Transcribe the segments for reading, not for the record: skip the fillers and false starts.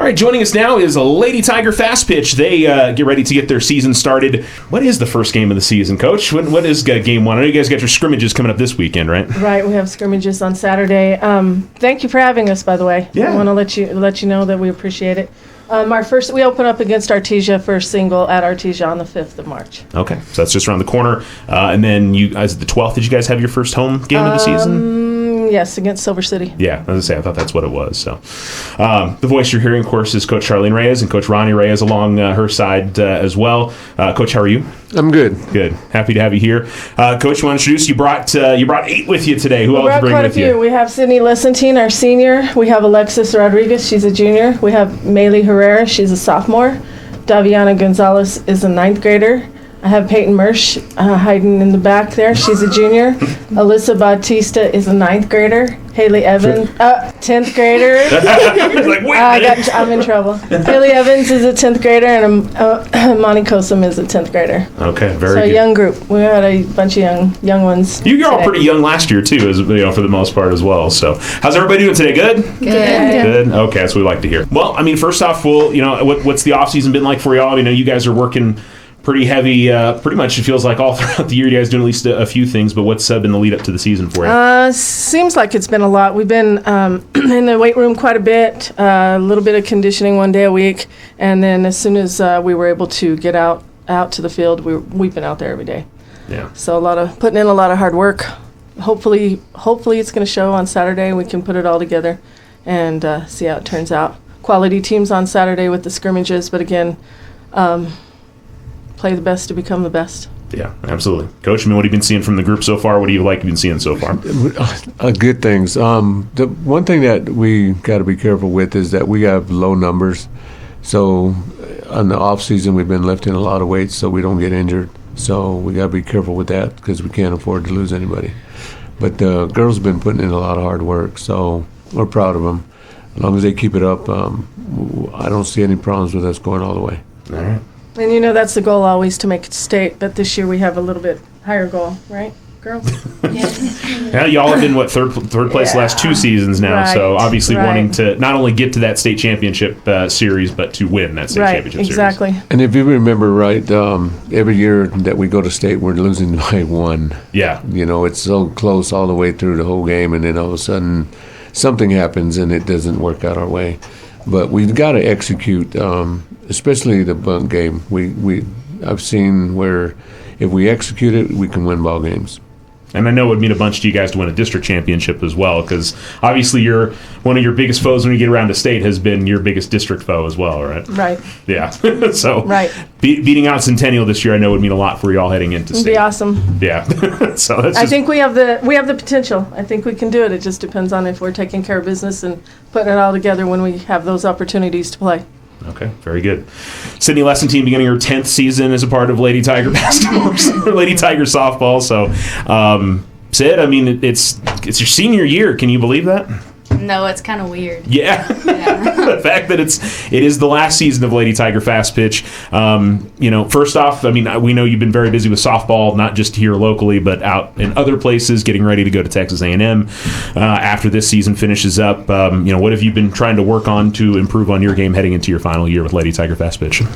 right, joining us now is a Lady Tiger Fastpitch. They get ready to get their season started. What is the first game of the season, Coach? What is game one? I know you guys got your scrimmages coming up this weekend, right? Right, we have scrimmages on Saturday. Thank you for having us, by the way. Yeah. I want to let you know that we appreciate it. We open up against Artesia first single at Artesia on the 5th of March. Okay, so that's just around the corner. And then you guys, the 12th, did you guys have your first home game of the season? Yes, against Silver City. Yeah, I was going to say, I thought that's what it was. So, the voice you're hearing, of course, is Coach Charlene Reyes and Coach Ronnie Reyes along her side as well. Coach, how are you? I'm good. Good. Happy to have you here. Coach, you want to introduce? You brought 8 with you today. Who else did you bring quite with a few. you? We have Sydney Lessentine, our senior. We have Alexis Rodriguez. She's a junior. We have Meyli Herrera. She's a sophomore. Daviana Gonzalez is a 9th grader. I have Peyton Mursch hiding in the back there. She's a junior. Alyssa Bautista is a 9th grader. Hailey Evans, 10th grader. Like, wait I'm in trouble. Hailey Evans is a 10th grader, and Amani Cosom is a 10th grader. Okay, very so good. A young group. We had a bunch of young ones. You were all pretty young last year too, as for the most part as well. So, how's everybody doing today? Good. Good. Okay, that's what we like to hear. Well, I mean, first off, what's the off season been like for y'all? I know you guys are working pretty heavy, pretty much it feels like all throughout the year. You guys doing at least a few things, but what's been the lead up to the season for you? Seems like it's been a lot. We've been in the weight room quite a bit, a little bit of conditioning one day a week, and then as soon as we were able to get out to the field, we've been out there every day. Yeah. So putting in a lot of hard work. Hopefully it's going to show on Saturday. We can put it all together and see how it turns out. Quality teams on Saturday with the scrimmages, but again, play the best to become the best. Yeah, absolutely. Coach, what have you been seeing from the group so far? What do you been seeing so far? Good things. The one thing that we got to be careful with is that we have low numbers. So on the off season, we've been lifting a lot of weights so we don't get injured. So we got to be careful with that because we can't afford to lose anybody. But the girls have been putting in a lot of hard work, so we're proud of them. As long as they keep it up, I don't see any problems with us going all the way. All right. And that's the goal always, to make it state, but this year we have a little bit higher goal, right, girls? Yeah, y'all have been, third place the last 2 seasons now, so obviously wanting to not only get to that state championship series, but to win that state championship series. Exactly. And if you remember right, every year that we go to state, we're losing by 1. Yeah. It's so close all the way through the whole game, and then all of a sudden something happens and it doesn't work out our way. But we've got to execute, especially the bunt game. I've seen where if we execute it, we can win ball games. And I know it would mean a bunch to you guys to win a district championship as well, because obviously one of your biggest foes when you get around to state has been your biggest district foe as well, right? Right. Yeah. So beating out Centennial this year, I know would mean a lot for y'all heading into state. It'd be awesome. Yeah. So I think we have the potential. I think we can do it. It just depends on if we're taking care of business and putting it all together when we have those opportunities to play. Okay, very good. Sydney Lessentine beginning her 10th season as a part of Lady Tiger basketball, Lady Tiger softball. So, Sid, I mean, it's your senior year. Can you believe that? No, it's kind of weird. Yeah. The fact that it is the last season of Lady Tiger Fastpitch. First off, I mean, we know you've been very busy with softball, not just here locally, but out in other places, getting ready to go to Texas A&M after this season finishes up. What have you been trying to work on to improve on your game heading into your final year with Lady Tiger Fastpitch?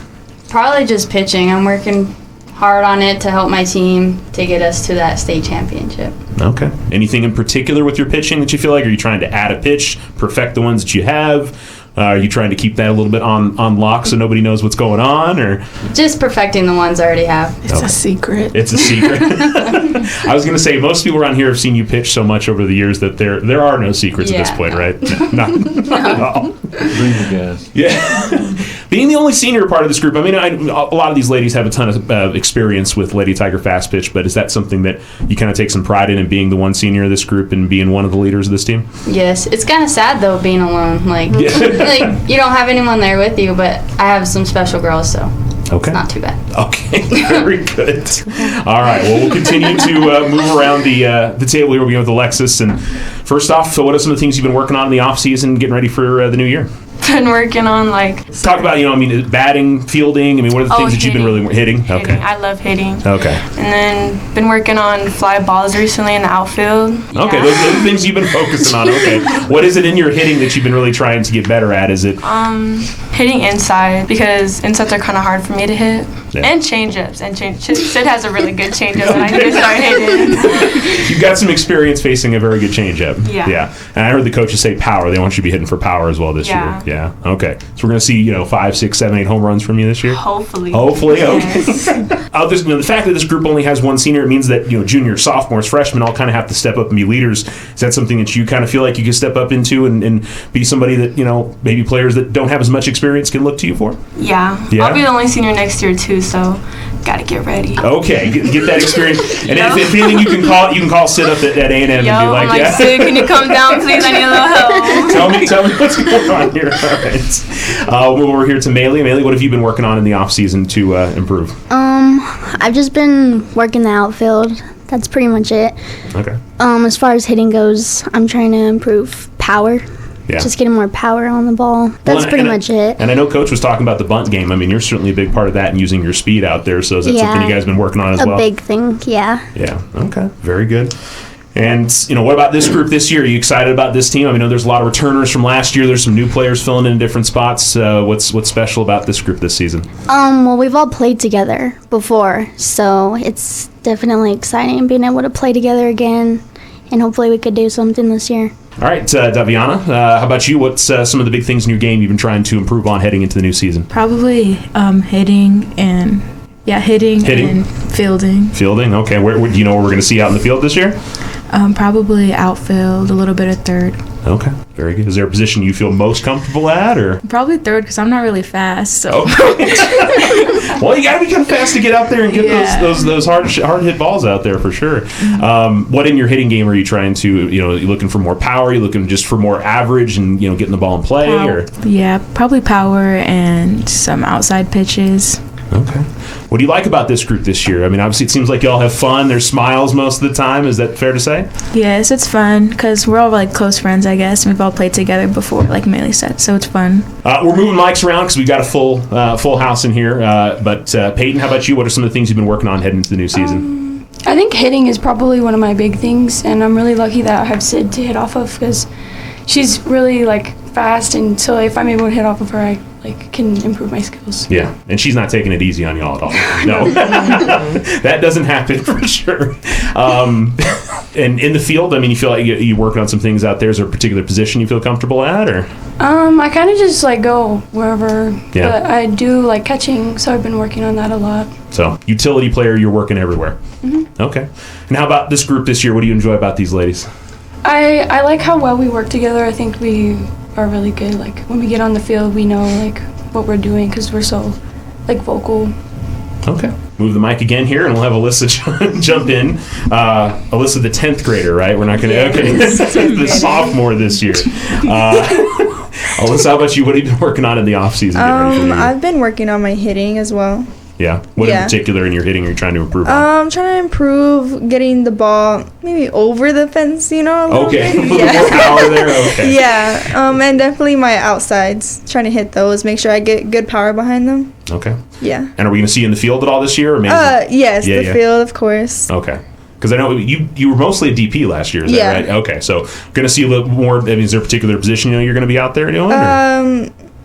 Probably just pitching. I'm working hard on it to help my team to get us to that state championship. Okay. Anything in particular with your pitching that you feel like? Are you trying to add a pitch, perfect the ones that you have? Are you trying to keep that a little bit on lock so nobody knows what's going on, or just perfecting the ones I already have? It's a secret. It's a secret. I was going to say most people around here have seen you pitch so much over the years that there are no secrets at this point, right? Not at all. Bring the gas. Yeah. Being the only senior part of this group, I mean, a lot of these ladies have a ton of experience with Lady Tiger Fastpitch, but is that something that you kind of take some pride in being the one senior of this group and being one of the leaders of this team? Yes. It's kind of sad, though, being alone. Like you don't have anyone there with you, but I have some special girls, so it's not too bad. Okay, very good. All right, well, we'll continue to move around the table here. We'll begin with Alexis. And first off, so what are some of the things you've been working on in the off season, getting ready for the new year? been working on Talk about, batting, fielding. I mean, what are the things that you've been really hitting? Okay. I love hitting. Okay. And then been working on fly balls recently in the outfield. Okay, Yeah. those are the things you've been focusing on. Okay. What is it in your hitting that you've been really trying to get better at? Is it Hitting inside, because insides are kind of hard for me to hit. Yeah. And change-ups. Sid has a really good change-up that I need to start hitting. You've got some experience facing a very good changeup. Yeah. Yeah. And I heard the coaches say power. They want you to be hitting for power as well this Yeah. year. Yeah. Okay. So we're going to see, 5, 6, 7, 8 home runs from you this year? Hopefully. Okay. Yes. The fact that this group only has one senior, it means that, juniors, sophomores, freshmen all kind of have to step up and be leaders. Is that something that you kind of feel like you can step up into and be somebody that, maybe players that don't have as much experience can look to you for? Yeah. I'll be the only senior next year, too, so got to get ready. Okay, get that experience. And if anything, you can call Sid up at A&M and be like, I'm like, yeah. Sid, can you come down, please? I need a little help. Tell me what's going on here. All right. We'll over here to Meyli. Meyli, what have you been working on in the off season to improve? I've just been working the outfield. That's pretty much it. Okay. As far as hitting goes, I'm trying to improve power. Yeah. Just getting more power on the ball. That's pretty much it. And I know Coach was talking about the bunt game. I mean, you're certainly a big part of that and using your speed out there. So is that something you guys have been working on as well? A big thing, yeah. Yeah. Okay. Very good. And, what about this group this year? Are you excited about this team? I know there's a lot of returners from last year. There's some new players filling in different spots. What's special about this group this season? Well, we've all played together before, so it's definitely exciting being able to play together again, and hopefully we could do something this year. All right, Daviana, how about you? What's some of the big things in your game you've been trying to improve on heading into the new season? Probably hitting and fielding. Fielding, okay. Where do you know where we're going to see out in the field this year? Probably outfield, a little bit of third. Okay, very good. Is there a position you feel most comfortable at, or? Probably third, because I'm not really fast. So. Okay. Well, you got to be kind of fast to get out there and get those hard hit balls out there for sure. What in your hitting game are you trying to? You looking for more power? Are you looking just for more average and getting the ball in play? Or yeah, probably power and some outside pitches. Okay. What do you like about this group this year? I mean, obviously it seems like y'all have fun. There's smiles most of the time. Is that fair to say? Yes, it's fun because we're all close friends, I guess. We've all played together before, like Meyli said, so it's fun. We're moving mics around because we've got a full house in here. But Peyton, how about you? What are some of the things you've been working on heading into the new season? I think hitting is probably one of my big things, and I'm really lucky that I have Sid to hit off of because she's really fast, and so if I'm able to hit off of her, I can improve my skills. Yeah, and she's not taking it easy on y'all at all. No, that doesn't happen for sure. And in the field, I mean, you feel like you working on some things out there. Is there a particular position you feel comfortable at, or? I kind of just go wherever. Yeah. But I do like catching, so I've been working on that a lot. So utility player, you're working everywhere. Mm-hmm. Okay. And how about this group this year? What do you enjoy about these ladies? I like how well we work together. I think we are really good. When we get on the field, we know what we're doing because we're so vocal. Okay. Move the mic again here, and we'll have Alyssa jump in. Alyssa, the 10th grader, right? We're not going to. Okay. The sophomore this year. Alyssa, how about you? What have you been working on in the off season? I've been working on my hitting as well. Yeah. What in particular in your hitting are you trying to improve on? I'm trying to improve getting the ball maybe over the fence, a little bit. A little more power there? Okay. Yeah. And definitely my outsides, trying to hit those, make sure I get good power behind them. Okay. Yeah. And are we going to see you in the field at all this year? Or maybe yes, the field, of course. Okay. Because I know you were mostly a DP last year, is that right? Okay. So going to see a little more, is there a particular position you're going to be out there doing?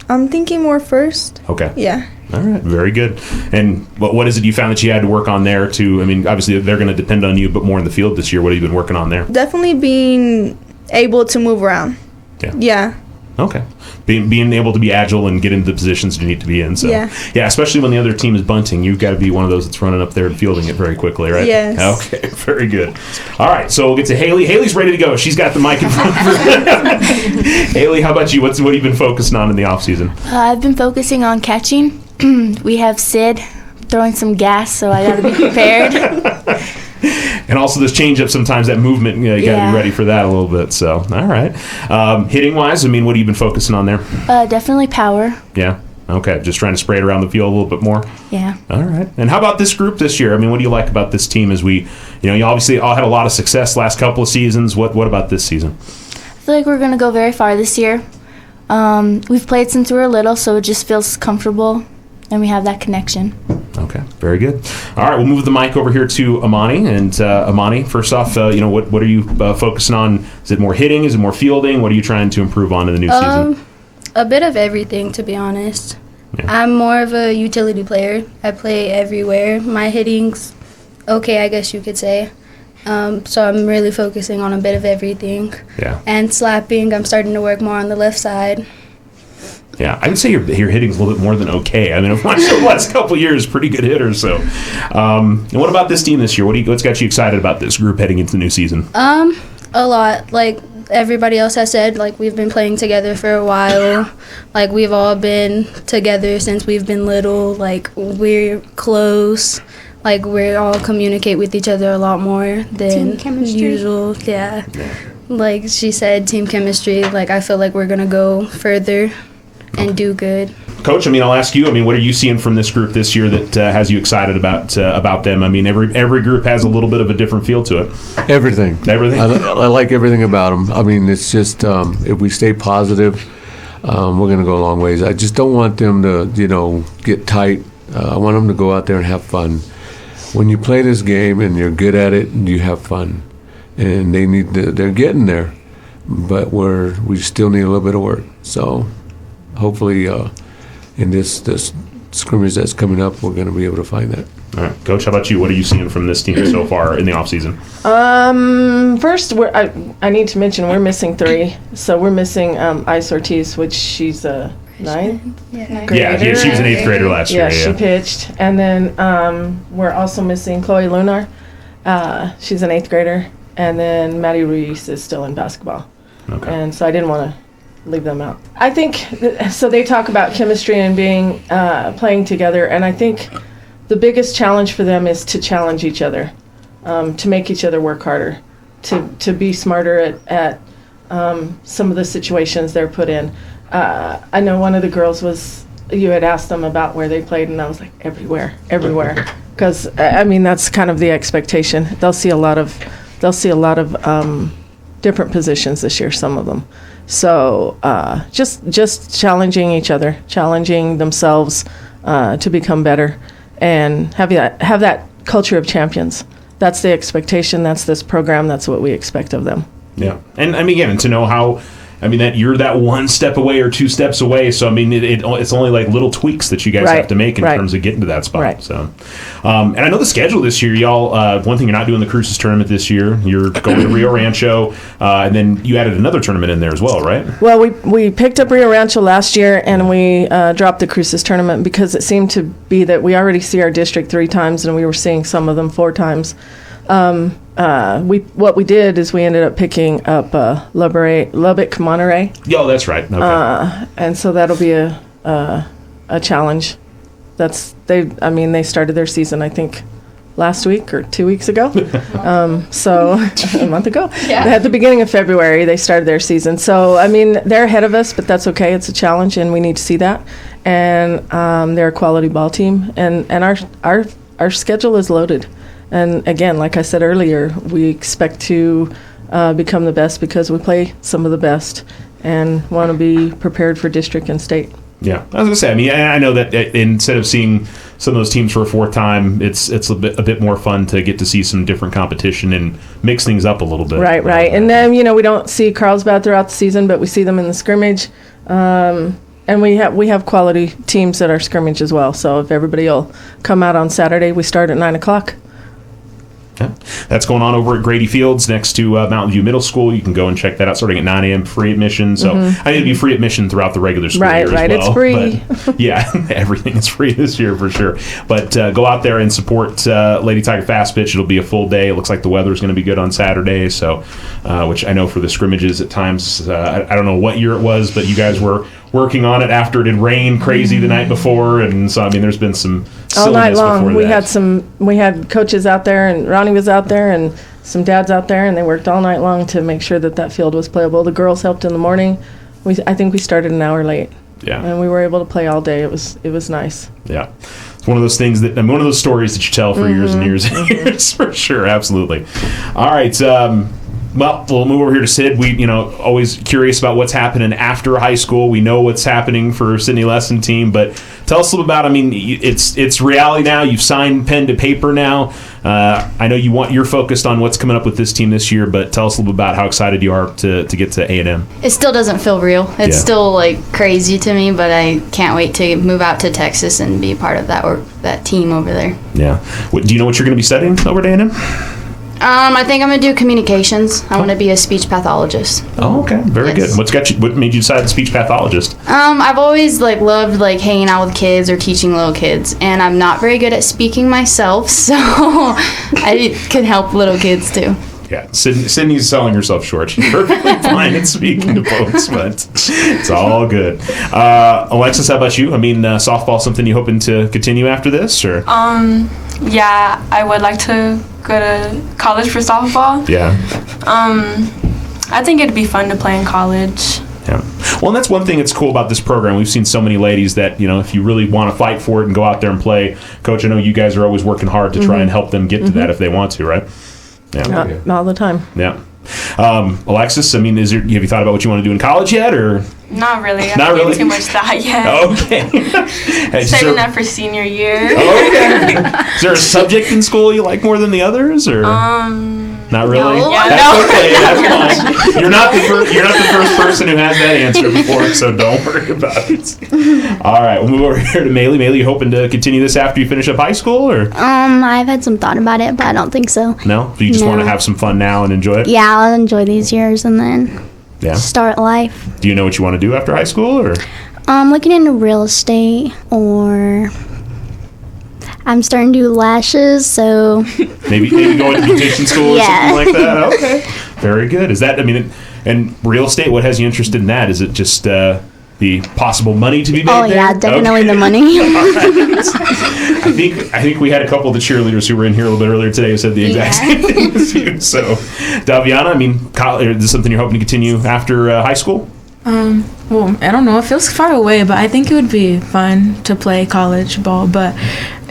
I'm thinking more first. Okay. Yeah. All right, very good. And what is it you found that you had to work on there to, I mean, obviously they're going to depend on you, but more in the field this year. What have you been working on there? Definitely being able to move around. Yeah. Yeah. Okay. Being able to be agile and get into the positions you need to be in. So, yeah, especially when the other team is bunting, you've got to be one of those that's running up there and fielding it very quickly, right? Yes. Okay, very good. All right, so we'll get to Hailey. Hailey's ready to go. She's got the mic in front of her. Hailey, how about you? What have you been focusing on in the off season? I've been focusing on catching. We have Sid throwing some gas, so I got to be prepared. And also this change-up, sometimes that movement, you got to be ready for that a little bit. So, all right. Hitting-wise, I mean, what have you been focusing on there? Definitely power. Yeah. Okay. Just trying to spray it around the field a little bit more? Yeah. All right. And how about this group this year? I mean, what do you like about this team as we, you obviously all had a lot of success last couple of seasons. What about this season? I feel like we're going to go very far this year. We've played since we were little, so it just feels comfortable, and we have that connection. Okay, very good. All right, we'll move the mic over here to Amani. And Amani, first off, what are you focusing on? Is it more hitting? Is it more fielding? What are you trying to improve on in the new season? A bit of everything, to be honest. Yeah. I'm more of a utility player. I play everywhere. My hitting's okay, I guess you could say. So I'm really focusing on a bit of everything. Yeah. And slapping, I'm starting to work more on the left side. Yeah, I would say your hitting's a little bit more than okay. I mean, I've watched the last couple of years, pretty good hitter. So, and what about this team this year? What's got you excited about this group heading into the new season? A lot. Like everybody else has said, like we've been playing together for a while. Like we've all been together since we've been little. Like we're close. Like we all communicate with each other a lot more than usual. Yeah. Like she said, team chemistry. Like I feel like we're gonna go further and do good. Coach, I mean, I'll ask you. I mean, what are you seeing from this group this year that has you excited about them? I mean, every group has a little bit of a different feel to it. Everything. I like everything about them. I mean, it's just if we stay positive, we're going to go a long ways. I just don't want them to, get tight. I want them to go out there and have fun. When you play this game and you're good at it, you have fun, and they're getting there, but we still need a little bit of work. So. Hopefully, in this scrimmage that's coming up, we're going to be able to find that. All right, Coach, how about you? What are you seeing from this team so far in the offseason? First, I need to mention we're missing 3. So we're missing Ice Ortiz, which she's a 9th grader. Yeah, she was an 8th grader last year. Yeah, she pitched. And then we're also missing Chloe Lunar. She's an 8th grader. And then Maddie Reyes is still in basketball. Okay. And so I didn't want to leave them out. I think so. They talk about chemistry and being playing together, and I think the biggest challenge for them is to challenge each other, to make each other work harder, to be smarter at some of the situations they're put in. I know one of the girls you had asked them about where they played, and I was like, everywhere, because I mean that's kind of the expectation. They'll see a lot of different positions this year, some of them. So just challenging each other, challenging themselves to become better, and have that culture of champions. That's the expectation. That's this program. That's what we expect of them. Yeah, and I mean, again, to know how. I mean, that you're that one step away or 2 steps away. So, I mean, it's only like little tweaks that you guys have to make in terms of getting to that spot. Right. So, and I know the schedule this year, y'all, one thing, you're not doing the Cruces tournament this year. You're going to Rio Rancho, and then you added another tournament in there as well, right? Well, we picked up Rio Rancho last year, and we dropped the Cruces tournament because it seemed to be that we already see our district 3 times, and we were seeing some of them 4 times. What we did is we ended up picking up Lubbock Monterey. Oh, that's right. Okay. And so that'll be a challenge. They started their season, I think, last week or 2 weeks ago. So a month ago. Yeah. At the beginning of February, they started their season. So, I mean, they're ahead of us, but that's okay. It's a challenge, and we need to see that. And they're a quality ball team, and our schedule is loaded. And again, like I said earlier, we expect to become the best because we play some of the best and want to be prepared for district and state. Yeah, I was going to say, I mean, I know that instead of seeing some of those teams for a 4th time, it's a bit more fun to get to see some different competition and mix things up a little bit. Right. And then, we don't see Carlsbad throughout the season, but we see them in the scrimmage. And we have quality teams at our scrimmage as well. So if everybody will come out on Saturday, we start at 9 o'clock. Yeah. That's going on over at Grady Fields next to Mountain View Middle School. You can go and check that out starting at 9 a.m. free admission. So I need to be free admission throughout the regular school year as well. It's free. But, yeah, everything is free this year for sure. But go out there and support Lady Tiger Fastpitch. It'll be a full day. It looks like the weather is going to be good on Saturday. So, which I know for the scrimmages at times, I don't know what year it was, but you guys were working on it after it had rained crazy the night before, and so I mean, there's been some all night long. Before We had coaches out there, and Ronnie was out there, and some dads out there, and they worked all night long to make sure that field was playable. The girls helped in the morning. I think we started an hour late. Yeah, and we were able to play all day. It was nice. Yeah, it's one of those things one of those stories that you tell for years and years and years for sure. Absolutely. All right. Well, we'll move over here to Sid. We, always curious about what's happening after high school. We know what's happening for Sydney Lessentine, but tell us a little about. It's reality now. You've signed pen to paper now. I know you're focused on what's coming up with this team this year, but tell us a little bit about how excited you are to get to A&M. It still doesn't feel real. It's still like crazy to me, but I can't wait to move out to Texas and be a part of that team over there. Yeah. Do you know what you're going to be studying over at A&M? I think I'm going to do communications. I want to be a speech pathologist. Oh, okay. Very good. What made you decide to speech pathologist? I've always loved hanging out with kids or teaching little kids, and I'm not very good at speaking myself, so I can help little kids too. Yeah, Sydney's selling herself short. She's perfectly fine at speaking to folks, but it's all good. Alexis, how about you? Softball something you hoping to continue after this, or? Yeah, I would like to go to college for softball. Yeah. I think it'd be fun to play in college. Yeah. Well, and that's one thing that's cool about this program. We've seen so many ladies that, if you really want to fight for it and go out there and play, Coach, I know you guys are always working hard to try and help them get to that if they want to, right? Yeah. All the time. Yeah. Alexis, have you thought about what you want to do in college yet, or? Not really. Not really? Too much thought yet. Okay. Saving that for senior year. Okay. Is there a subject in school you like more than the others, or? Not really. No. That's okay. That's fine. You're not the first person who has that answer before, so don't worry about it. All right, we'll move over here to Meyli. Meyli, you hoping to continue this after you finish up high school, or? I've had some thought about it, but I don't think so. No? So you just want to have some fun now and enjoy it? Yeah, I'll enjoy these years and then start life. Do you know what you want to do after high school, or? Looking into real estate, or I'm starting to do lashes, so maybe go into beautician school or something like that. Okay, very good. Is that and real estate? What has you interested in that? Is it just the possible money to be made? Oh yeah, definitely the money. I think we had a couple of the cheerleaders who were in here a little bit earlier today who said the exact same thing as you. So, Daviana, is this something you're hoping to continue after high school? Well, I don't know. It feels far away, but I think it would be fun to play college ball. But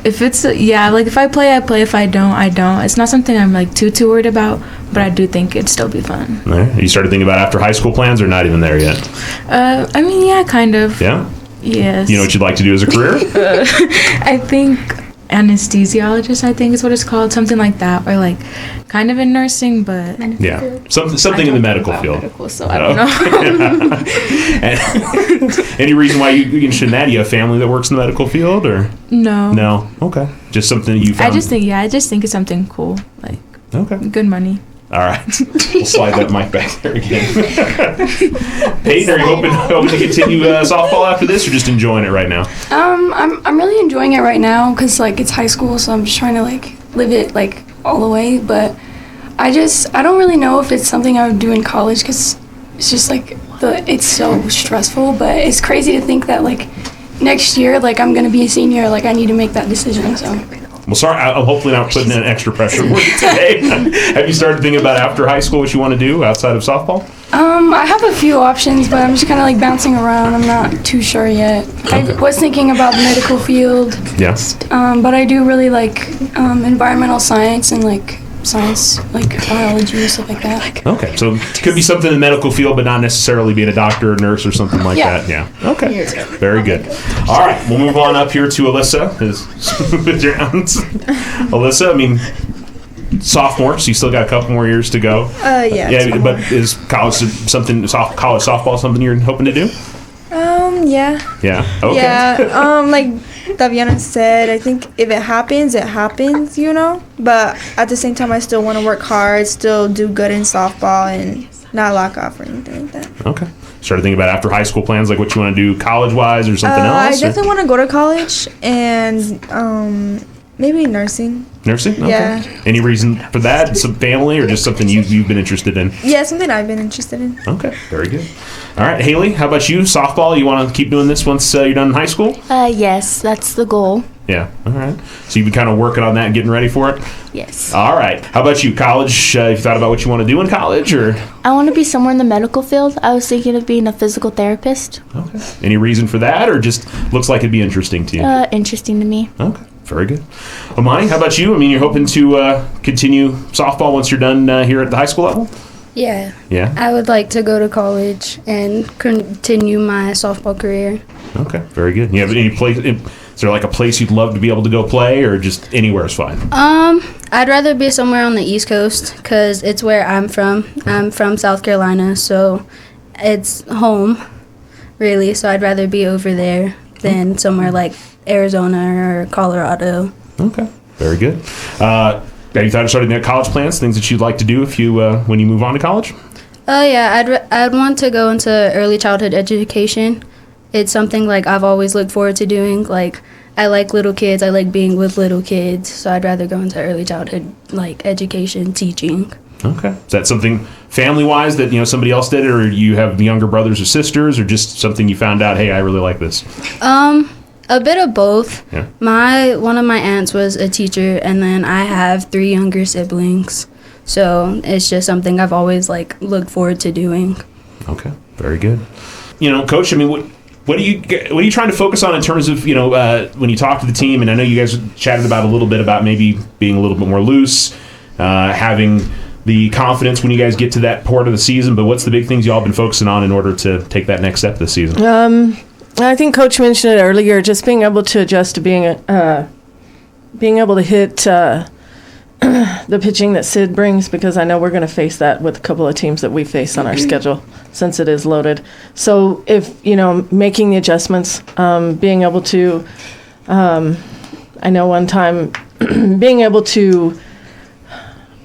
if it's if I play, I play. If I don't, I don't. It's not something I'm too worried about, but I do think it'd still be fun. All right. You started thinking about after high school plans, or not even there yet? Yeah, kind of. Yeah. Yes. You know what you'd like to do as a career? I think anesthesiologist, I think is what it's called, something like that, or kind of in nursing, but something in the medical field. Medical, so I don't know. Any reason why you're interested in that? Do you have family that works in the medical field, or no? Okay, just something you found. I just think it's something cool, good money. All right, we'll slide that mic back there again. Peyton, are you hoping to continue softball after this, or just enjoying it right now? I'm really enjoying it right now because it's high school, so I'm just trying to live it all the way. But I don't really know if it's something I would do in college because it's just it's so stressful. But it's crazy to think that next year I'm gonna be a senior. I need to make that decision. So. Well, sorry, I'm hopefully not putting in extra pressure for you today. Have you started thinking about after high school what you want to do outside of softball? I have a few options, but I'm just kind of bouncing around. I'm not too sure yet. Okay. I was thinking about the medical field. Yes. But I do really like environmental science and science, biology and stuff like that. Okay, so it could be something in the medical field, but not necessarily being a doctor or nurse or something like that. Yeah. Okay. Very good. All right, we'll move on up here to Alyssa. Alyssa, sophomore, so you still got a couple more years to go. Yeah. But is college softball something you're hoping to do? Yeah. Yeah. Okay. Yeah. Daviana said, I think if it happens, But at the same time, I still want to work hard, still do good in softball, and not lock off or anything like that. Okay. Started thinking about after high school plans, what you want to do college-wise or something else? I definitely want to go to college and maybe nursing. Nursing? Okay. Yeah. Any reason for that? Some family or just something you've been interested in? Yeah, something I've been interested in. Okay. Very good. All right, Hailey, how about you? Softball, you want to keep doing this once you're done in high school? Yes, that's the goal. Yeah, all right. So you've been kind of working on that and getting ready for it? Yes. All right. How about you? College, you thought about what you want to do in college? Or? I want to be somewhere in the medical field. I was thinking of being a physical therapist. Okay. Any reason for that, or just looks like it'd be interesting to you? Interesting to me. Okay. Very good. Amani, how about you? You're hoping to continue softball once you're done here at the high school level? Yeah. Yeah? I would like to go to college and continue my softball career. Okay, very good. You have any place? Is there like a place you'd love to be able to go play, or just anywhere is fine? I'd rather be somewhere on the East Coast because it's where I'm from. I'm from South Carolina, so it's home, really. So I'd rather be over there than somewhere like Arizona or Colorado. Okay, very good. Have you thought of starting their college plans, things that you'd like to do if you when you move on to college? Oh yeah, I'd want to go into early childhood education. It's something like I've always looked forward to doing. Like I like little kids. I like being with little kids. So I'd rather go into early childhood like education, teaching. Okay. Is that something family-wise that somebody else did, or you have younger brothers or sisters, or just something you found out? Hey, I really like this. A bit of both. Yeah. One of my aunts was a teacher, and then I have 3 younger siblings. So it's just something I've always like looked forward to doing. Okay. Very good. Coach, I mean, what are you trying to focus on in terms of when you talk to the team? And I know you guys chatted about a little bit about maybe being a little bit more loose, having the confidence when you guys get to that part of the season. But what's the big things y'all been focusing on in order to take that next step this season? I think Coach mentioned it earlier. Just being able to adjust to being able to hit the pitching that Sid brings, because I know we're going to face that with a couple of teams that we face on our schedule since it is loaded. So if, making the adjustments, being able to, I know one time being able to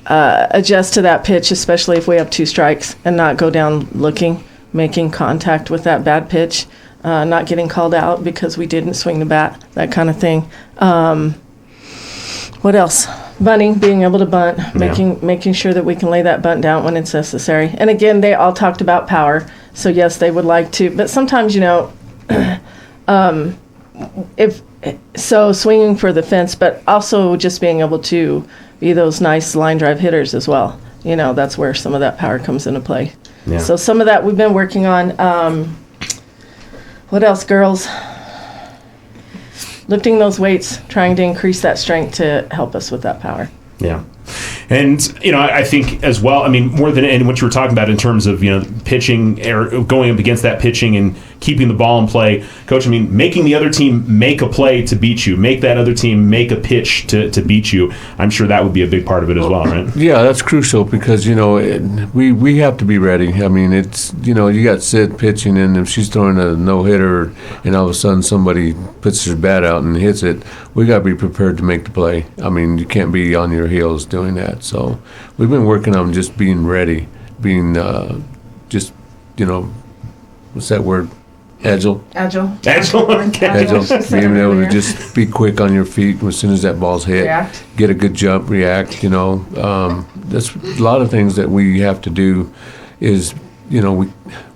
adjust to that pitch, especially if we have 2 strikes, and not go down looking, making contact with that bad pitch, not getting called out because we didn't swing the bat, that kind of thing. What else? Bunting, being able to bunt, making sure that we can lay that bunt down when it's necessary. And again, they all talked about power. So yes, they would like to, but sometimes, swinging for the fence, but also just being able to be those nice line drive hitters as well. That's where some of that power comes into play. Yeah. So some of that we've been working on. What else, girls? Lifting those weights, trying to increase that strength to help us with that power. Yeah. And, I think as well, I mean, more than and what you were talking about in terms of, pitching or going up against that pitching and keeping the ball in play. Coach, I mean, making the other team make a play to beat you, make that other team make a pitch to beat you. I'm sure that would be a big part of it as well, right? Yeah, that's crucial because, we have to be ready. I mean, it's, you got Sid pitching, and if she's throwing a no-hitter and all of a sudden somebody puts their bat out and hits it, we got to be prepared to make the play. I mean, you can't be on your heels doing that. So we've been working on just being ready, being what's that word? Agile. Okay. Agile. Being able to just be quick on your feet as soon as that ball's hit. React. Get a good jump, react, That's a lot of things that we have to do is,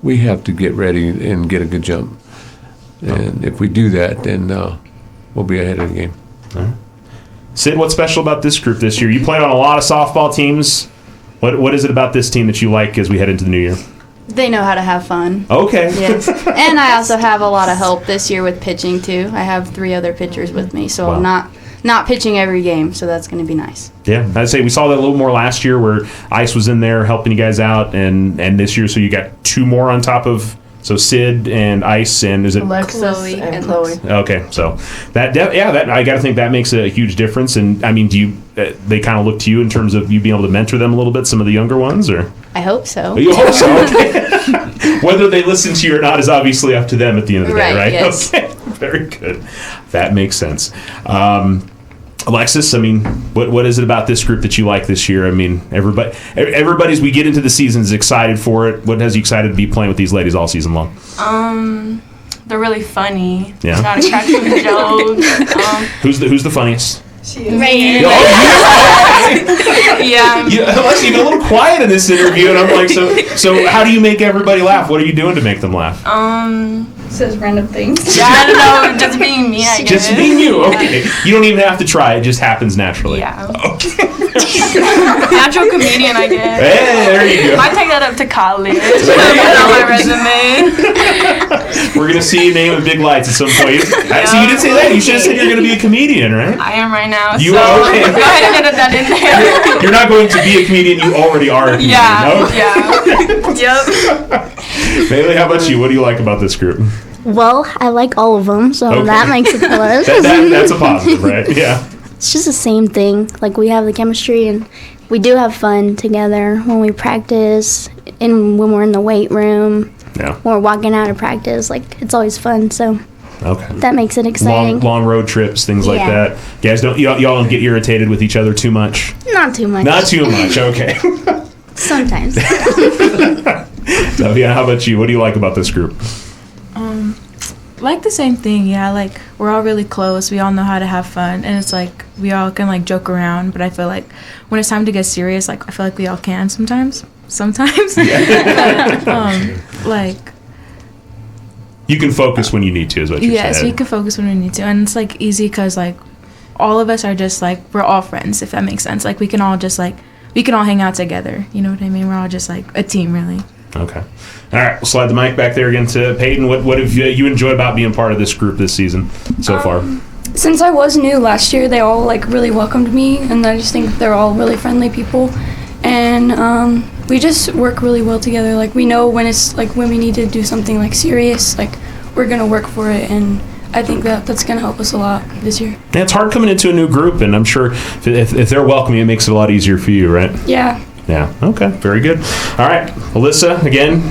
we have to get ready and get a good jump. And if we do that, then we'll be ahead of the game. All right. Sid, what's special about this group this year? You played on a lot of softball teams. What is it about this team that you like as we head into the new year? They know how to have fun. Okay. Yes. And I also have a lot of help this year with pitching, too. I have 3 other pitchers with me, so I'm not pitching every game, so that's going to be nice. Yeah, I'd say we saw that a little more last year where Ice was in there helping you guys out, and this year, so you got 2 more on top of... So Sid and Ice and is it Alexis and Chloe? Okay, so that I got to think that makes a huge difference. And I mean, do you they kind of look to you in terms of you being able to mentor them a little bit, some of the younger ones, or? I hope so. You hope so. Okay. Whether they listen to you or not is obviously up to them at the end of the day, right? Yes. Okay, very good. That makes sense. Alexis, I mean, what is it about this group that you like this year? I mean, everybody as we get into the season is excited for it. What has you excited to be playing with these ladies all season long? They're really funny. Yeah. Got a crack some jokes. Who's the funniest? She is. Reyes. Yeah. Alexis, you've been a little quiet in this interview, and I'm like, so how do you make everybody laugh? What are you doing to make them laugh? Says random things. Yeah, I don't know. Just being me, I guess. Just being you. Okay. You don't even have to try. It just happens naturally. Yeah. Okay. Natural comedian, I guess. Hey, there you go. Might take that up to college. Put on my resume. We're going to see your name in big lights at some point. So you didn't say that. You should have said you're going to be a comedian, right? I am right now. You so are okay. Go ahead and edit that in there. You're not going to be a comedian. You already are a comedian. Yeah. Meyli, how about you? What do you like about this group? Well, I like all of them, so Okay. that makes it plus. That's a positive, right? Yeah. It's just the same thing. Like, we have the chemistry, and we do have fun together when we practice and when we're in the weight room. Yeah. When we're walking out of practice. Like, it's always fun, so Okay. that makes it exciting. Long road trips, things like Yeah. that. Guys, y'all don't get irritated with each other too much? Not too much. Not too much, okay. Sometimes. Daviana, how about you? What do you like about this group? Like the same thing, yeah. Like, we're all really close. We all know how to have fun, and it's like we all can like joke around. But I feel like when it's time to get serious, like I feel like we all can sometimes. Like, You can focus when you need to, is what you're saying. yes, we can focus when we need to, and it's like easy because like all of us are just like we're all friends, if that makes sense. Like we can all hang out together. You know what I mean? We're all just like a team, really. Okay. All right, we'll slide the mic back there again to Peyton. What have you enjoyed about being part of this group this season so far? Since I was new last year, they all like really welcomed me, and I just think they're all really friendly people, and we just work really well together. Like, we know when we need to do something like serious, like we're gonna work for it, and I think that's gonna help us a lot this year. Yeah, it's hard coming into a new group, and I'm sure if they're welcoming, it makes it a lot easier for you, right? Yeah. Yeah. Okay. Very good. All right, Alyssa. Again,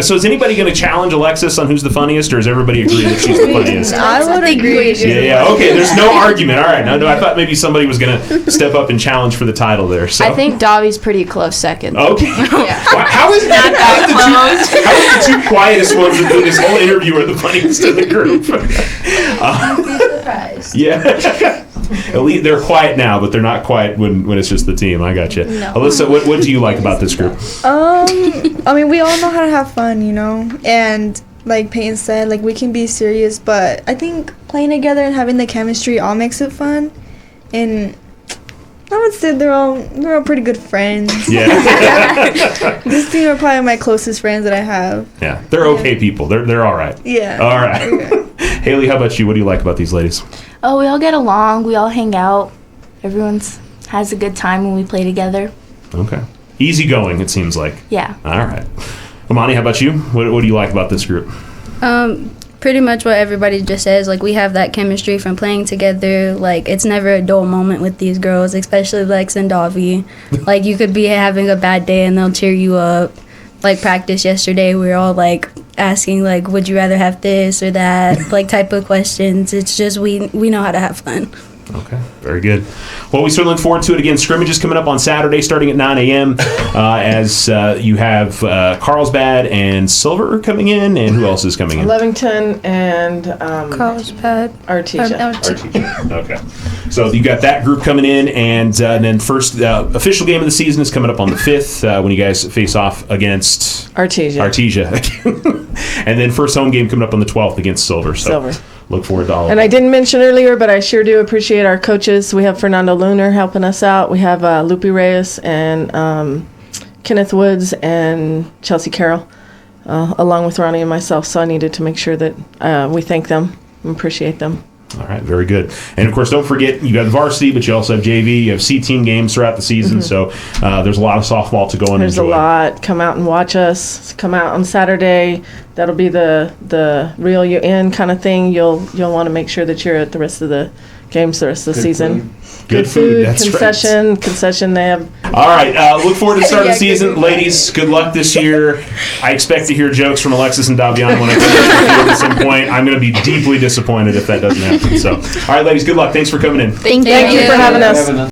so is anybody going to challenge Alexis on who's the funniest, or does everybody agree that she's the funniest? I would agree. Yeah. Okay. There's no argument. All right. No. I thought maybe somebody was going to step up and challenge for the title there. So I think Davi's pretty close second. Okay. How is that close? How is the two quietest ones in this whole interview are the funniest in the group? Surprised. Yeah. At least they're quiet now, but they're not quiet when it's just the team. I got you. No. Alyssa, what do you like about this group? I mean, we all know how to have fun, you know, and like Peyton said, like we can be serious, but I think playing together and having the chemistry all makes it fun. And I would say they're all pretty good friends. Yeah. This team are probably my closest friends that I have. Yeah, they're okay people. They're all right. Yeah. All right. Okay. Hailey, how about you? What do you like about these ladies? Oh, we all get along. We all hang out. Everyone's has a good time when we play together. Okay. Easy going, it seems like. Yeah. All right. Amani, how about you? What do you like about this group? Pretty much what everybody just says. Like, we have that chemistry from playing together. Like, it's never a dull moment with these girls, especially Lex and Davi. Like, you could be having a bad day and they'll cheer you up. Like, practice yesterday, we were all like asking like, would you rather have this or that, like type of questions. It's just we know how to have fun. Okay, very good. Well, we certainly look forward to it. Again, scrimmages coming up on Saturday starting at 9 a.m. As you have Carlsbad and Silver coming in, and who else is coming in? Levington and Carlsbad. Artesia. Okay. So you got that group coming in, and then first official game of the season is coming up on the 5th when you guys face off against Artesia. And then first home game coming up on the 12th against Silver. So look forward to all of And that. I didn't mention earlier, but I sure do appreciate our coaches. We have Fernando Lunar helping us out. We have Lupe Reyes and Kenneth Woods and Chelsea Carroll, along with Ronnie and myself. So I needed to make sure that we thank them and appreciate them. All right, very good. And, of course, don't forget, you got the varsity, but you also have JV. You have C-team games throughout the season, so there's a lot of softball to go and There's enjoy. a lot. Come out and watch us. Come out on Saturday. That'll be the reel you in kind of thing. You'll want to make sure that you're at the rest of the games the rest of the season. Good food, that's concession. They have. All right, look forward to the start of the season. Ladies, good luck this year. I expect to hear jokes from Alexis and Daviana when I come to at some point. I'm going to be deeply disappointed if that doesn't happen. So, all right, ladies, good luck. Thanks for coming in. Thank you for having us.